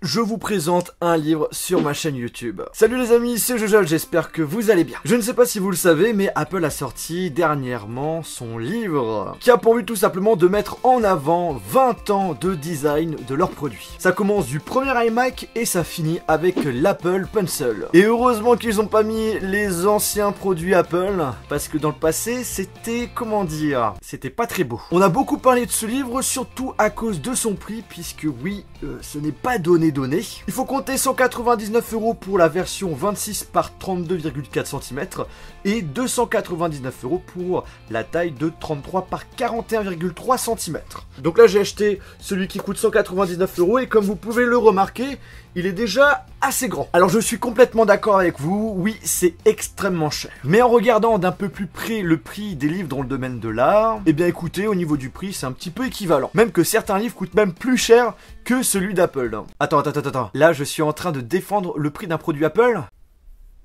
je vous présente un livre sur ma chaîne YouTube. Salut les amis, c'est Jojol, j'espère que vous allez bien. Je ne sais pas si vous le savez, mais Apple a sorti dernièrement son livre, qui a pour but tout simplement de mettre en avant 20 ans de design de leurs produits. Ça commence du premier iMac et ça finit avec l'Apple Pencil. Et heureusement qu'ils n'ont pas mis les anciens produits Apple, parce que dans le passé, c'était, comment dire, c'était pas très beau. On a beaucoup parlé de ce livre, surtout à cause de son prix, puisque oui, ce n'est pas donné. Il faut compter 199 € pour la version 26 par 32,4 cm et 299 € pour la taille de 33 par 41,3 cm. Donc là j'ai acheté celui qui coûte 199 € et comme vous pouvez le remarquer, il est déjà assez grand. Alors je suis complètement d'accord avec vous, oui c'est extrêmement cher. Mais en regardant d'un peu plus près le prix des livres dans le domaine de l'art, eh bien écoutez, au niveau du prix c'est un petit peu équivalent. Même que certains livres coûtent même plus cher que celui d'Apple. Attends. Là je suis en train de défendre le prix d'un produit Apple ?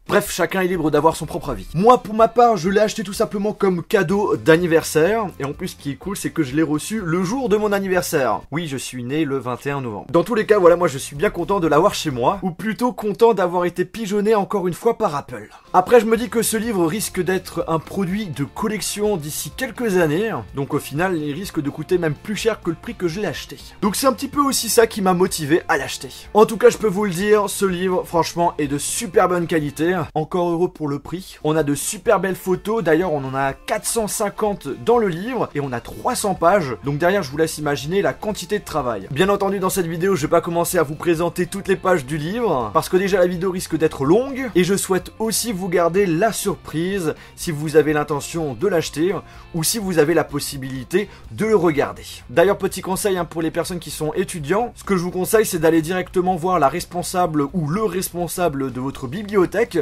Bref, chacun est libre d'avoir son propre avis. Moi, pour ma part, je l'ai acheté tout simplement comme cadeau d'anniversaire. Et en plus, ce qui est cool, c'est que je l'ai reçu le jour de mon anniversaire. Oui, je suis né le 21 novembre. Dans tous les cas, voilà, moi je suis bien content de l'avoir chez moi. Ou plutôt content d'avoir été pigeonné encore une fois par Apple. Après, je me dis que ce livre risque d'être un produit de collection d'ici quelques années. Donc au final, il risque de coûter même plus cher que le prix que je l'ai acheté. Donc c'est un petit peu aussi ça qui m'a motivé à l'acheter. En tout cas, je peux vous le dire, ce livre, franchement, est de super bonne qualité. Encore heureux pour le prix. On a de super belles photos. D'ailleurs, on en a 450 dans le livre et on a 300 pages. Donc derrière, je vous laisse imaginer la quantité de travail. Bien entendu, dans cette vidéo, je vais pas commencer à vous présenter toutes les pages du livre parce que déjà la vidéo risque d'être longue et je souhaite aussi vous garder la surprise si vous avez l'intention de l'acheter ou si vous avez la possibilité de le regarder. D'ailleurs, petit conseil pour les personnes qui sont étudiants, ce que je vous conseille, c'est d'aller directement voir la responsable ou le responsable de votre bibliothèque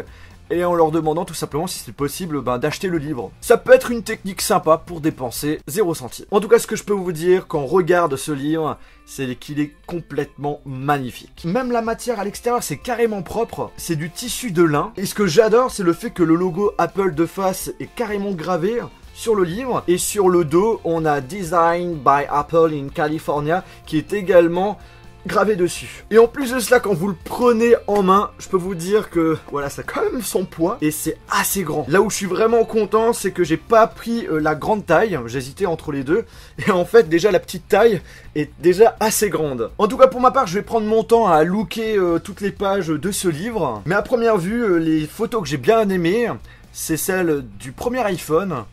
et en leur demandant tout simplement si c'est possible d'acheter le livre. Ça peut être une technique sympa pour dépenser 0 centime. En tout cas, ce que je peux vous dire quand on regarde ce livre, c'est qu'il est complètement magnifique. Même la matière à l'extérieur, c'est carrément propre. C'est du tissu de lin. Et ce que j'adore, c'est le fait que le logo Apple de face est carrément gravé sur le livre. Et sur le dos, on a Design by Apple in California qui est également gravé dessus. Et en plus de cela, quand vous le prenez en main, je peux vous dire que voilà, ça a quand même son poids et c'est assez grand. Là où je suis vraiment content, c'est que j'ai pas pris la grande taille, j'hésitais entre les deux et en fait déjà la petite taille est déjà assez grande. En tout cas pour ma part, je vais prendre mon temps à looker toutes les pages de ce livre. Mais à première vue, les photos que j'ai bien aimées, c'est celles du premier iPhone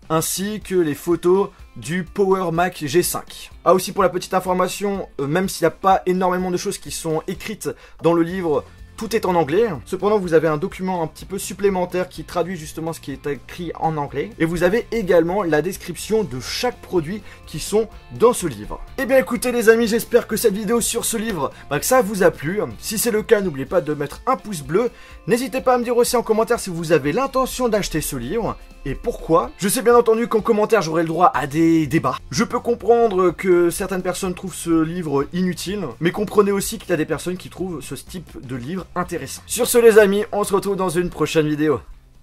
ainsi que les photos du Power Mac G5. Ah aussi pour la petite information, même s'il n'y a pas énormément de choses qui sont écrites dans le livre, tout est en anglais. Cependant, vous avez un document un petit peu supplémentaire qui traduit justement ce qui est écrit en anglais. Et vous avez également la description de chaque produit qui sont dans ce livre. Eh bien écoutez les amis, j'espère que cette vidéo sur ce livre, que ça vous a plu. Si c'est le cas, n'oubliez pas de mettre un pouce bleu. N'hésitez pas à me dire aussi en commentaire si vous avez l'intention d'acheter ce livre. Et pourquoi? Je sais bien entendu qu'en commentaire j'aurai le droit à des débats. Je peux comprendre que certaines personnes trouvent ce livre inutile, mais comprenez aussi qu'il y a des personnes qui trouvent ce type de livre intéressant. Sur ce les amis, on se retrouve dans une prochaine vidéo.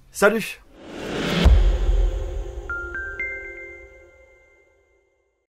Salut!